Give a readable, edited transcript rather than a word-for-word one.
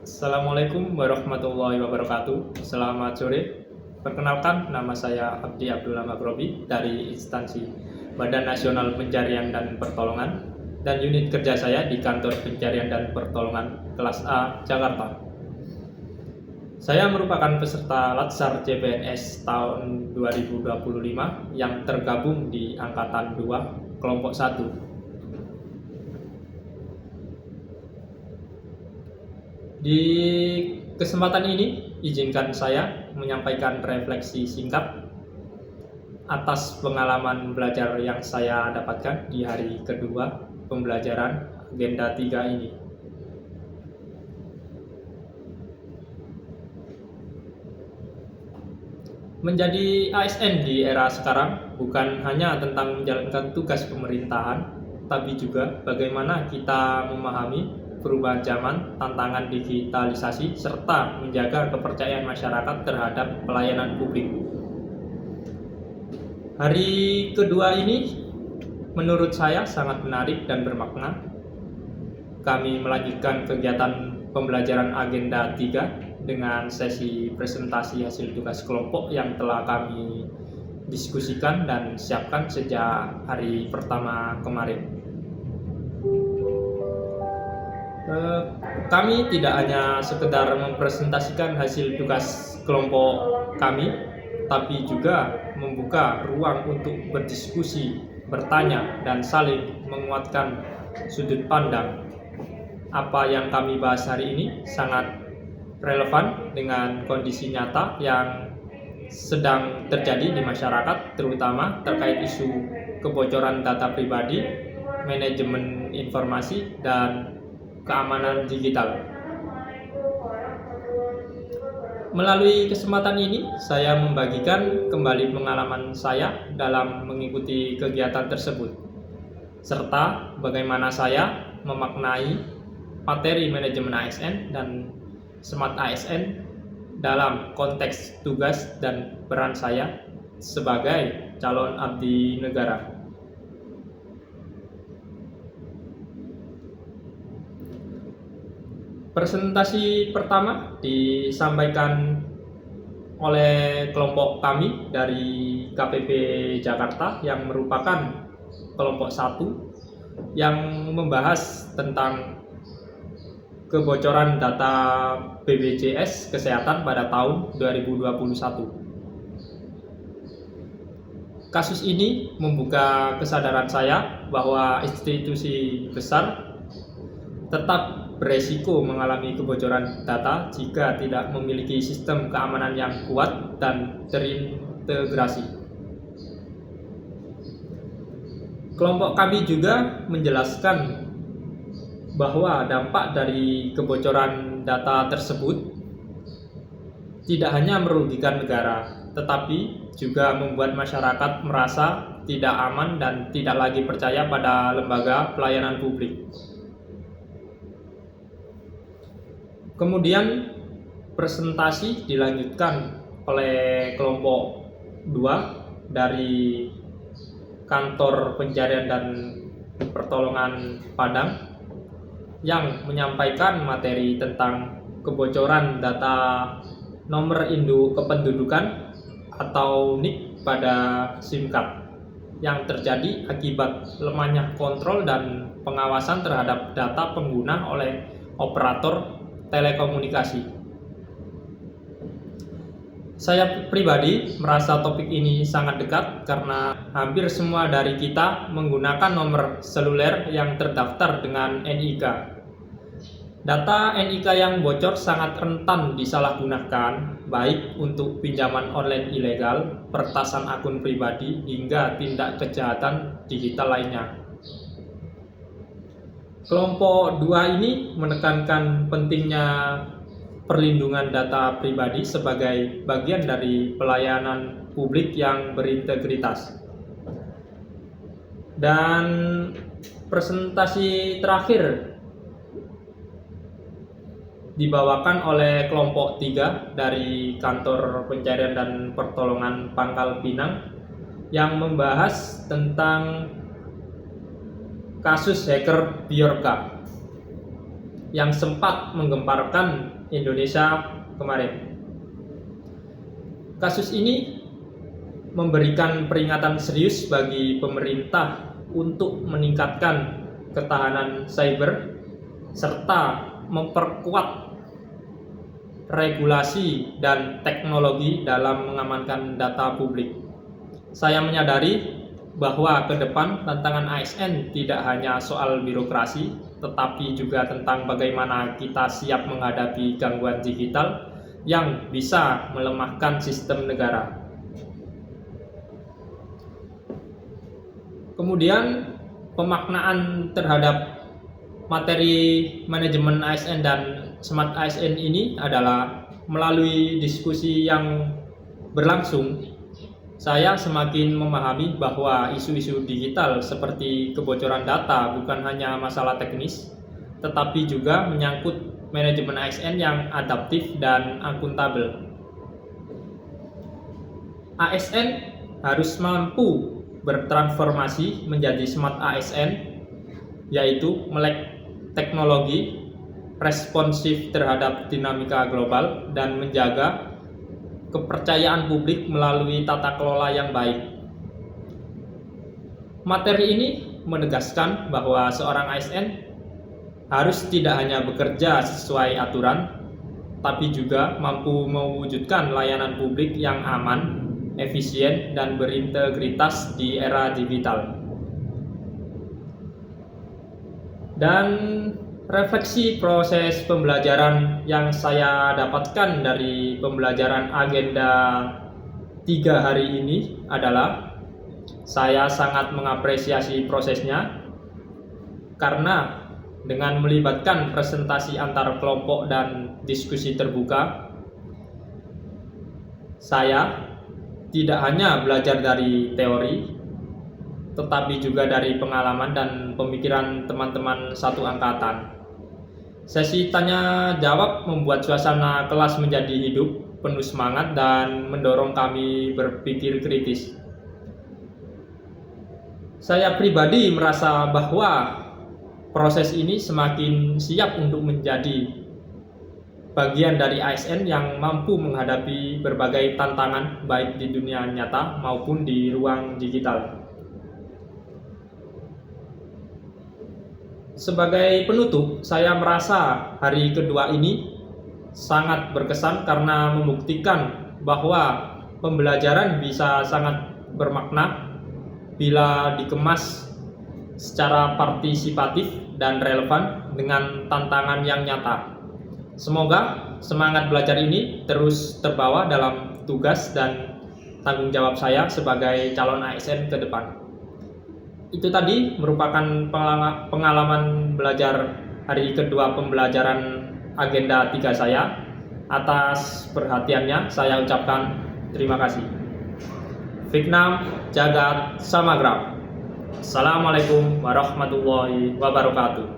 Assalamualaikum warahmatullahi wabarakatuh. Selamat sore. Perkenalkan, nama saya Abdi Abdullah Makrobi dari instansi Badan Nasional Pencarian dan Pertolongan dan unit kerja saya di Kantor Pencarian dan Pertolongan kelas A, Jakarta. Saya merupakan peserta Latsar CPNS tahun 2025 yang tergabung di Angkatan 2, Kelompok 1. Di kesempatan ini, izinkan saya menyampaikan refleksi singkat atas pengalaman belajar yang saya dapatkan di hari kedua pembelajaran Agenda 3 ini. Menjadi ASN di era sekarang bukan hanya tentang menjalankan tugas pemerintahan, tapi juga bagaimana kita memahami perubahan zaman, tantangan digitalisasi, serta menjaga kepercayaan masyarakat terhadap pelayanan publik. Hari kedua ini menurut saya sangat menarik dan bermakna. Kami melanjutkan kegiatan pembelajaran Agenda 3 dengan sesi presentasi hasil tugas kelompok yang telah kami diskusikan dan siapkan sejak hari pertama kemarin. Kami tidak hanya sekedar mempresentasikan hasil tugas kelompok kami, tapi juga membuka ruang untuk berdiskusi, bertanya, dan saling menguatkan sudut pandang. Apa yang kami bahas hari ini sangat relevan dengan kondisi nyata yang sedang terjadi di masyarakat, terutama terkait isu kebocoran data pribadi, manajemen informasi, dan keamanan digital. Melalui kesempatan ini, saya membagikan kembali pengalaman saya dalam mengikuti kegiatan tersebut, serta bagaimana saya memaknai materi manajemen ASN dan Smart ASN dalam konteks tugas dan peran saya sebagai calon abdi negara. Presentasi pertama disampaikan oleh kelompok kami dari KPP Jakarta yang merupakan kelompok 1 yang membahas tentang kebocoran data BPJS Kesehatan pada tahun 2021. Kasus ini membuka kesadaran saya bahwa institusi besar tetap beresiko mengalami kebocoran data jika tidak memiliki sistem keamanan yang kuat dan terintegrasi. Kelompok kami juga menjelaskan bahwa dampak dari kebocoran data tersebut tidak hanya merugikan negara, tetapi juga membuat masyarakat merasa tidak aman dan tidak lagi percaya pada lembaga pelayanan publik. Kemudian presentasi dilanjutkan oleh kelompok 2 dari Kantor Pencarian dan Pertolongan Padang yang menyampaikan materi tentang kebocoran data nomor induk kependudukan atau NIK pada SIM card yang terjadi akibat lemahnya kontrol dan pengawasan terhadap data pengguna oleh operator telekomunikasi. Saya pribadi merasa topik ini sangat dekat karena hampir semua dari kita menggunakan nomor seluler yang terdaftar dengan NIK. Data NIK yang bocor sangat rentan disalahgunakan, baik untuk pinjaman online ilegal, peretasan akun pribadi, hingga tindak kejahatan digital lainnya. Kelompok 2 ini menekankan pentingnya perlindungan data pribadi sebagai bagian dari pelayanan publik yang berintegritas. Dan presentasi terakhir dibawakan oleh kelompok 3 dari Kantor Pencarian dan Pertolongan Pangkal Pinang yang membahas tentang kasus hacker Bjorka yang sempat menggemparkan Indonesia kemarin. Kasus ini memberikan peringatan serius bagi pemerintah untuk meningkatkan ketahanan cyber serta memperkuat regulasi dan teknologi dalam mengamankan data publik. Saya menyadari bahwa ke depan tantangan ASN tidak hanya soal birokrasi, tetapi juga tentang bagaimana kita siap menghadapi gangguan digital yang bisa melemahkan sistem negara. Kemudian pemaknaan terhadap materi manajemen ASN dan Smart ASN ini adalah melalui diskusi yang berlangsung, saya semakin memahami bahwa isu-isu digital seperti kebocoran data bukan hanya masalah teknis, tetapi juga menyangkut manajemen ASN yang adaptif dan akuntabel. ASN harus mampu bertransformasi menjadi Smart ASN, yaitu melek teknologi, responsif terhadap dinamika global, dan menjaga kepercayaan publik melalui tata kelola yang baik. Materi ini menegaskan bahwa seorang ASN harus tidak hanya bekerja sesuai aturan, tapi juga mampu mewujudkan layanan publik yang aman, efisien, dan berintegritas di era digital. Dan refleksi proses pembelajaran yang saya dapatkan dari pembelajaran agenda 3 hari ini adalah saya sangat mengapresiasi prosesnya, karena dengan melibatkan presentasi antar kelompok dan diskusi terbuka, saya tidak hanya belajar dari teori, tetapi juga dari pengalaman dan pemikiran teman-teman satu angkatan. Sesi tanya jawab membuat suasana kelas menjadi hidup, penuh semangat, dan mendorong kami berpikir kritis. Saya pribadi merasa bahwa proses ini semakin siap untuk menjadi bagian dari ASN yang mampu menghadapi berbagai tantangan baik di dunia nyata maupun di ruang digital. Sebagai penutup, saya merasa hari kedua ini sangat berkesan karena membuktikan bahwa pembelajaran bisa sangat bermakna bila dikemas secara partisipatif dan relevan dengan tantangan yang nyata. Semoga semangat belajar ini terus terbawa dalam tugas dan tanggung jawab saya sebagai calon ASN ke depan. Itu tadi merupakan pengalaman belajar hari kedua pembelajaran agenda 3 saya. Atas perhatiannya saya ucapkan terima kasih. Viknam Jagat Samagram. Assalamualaikum warahmatullahi wabarakatuh.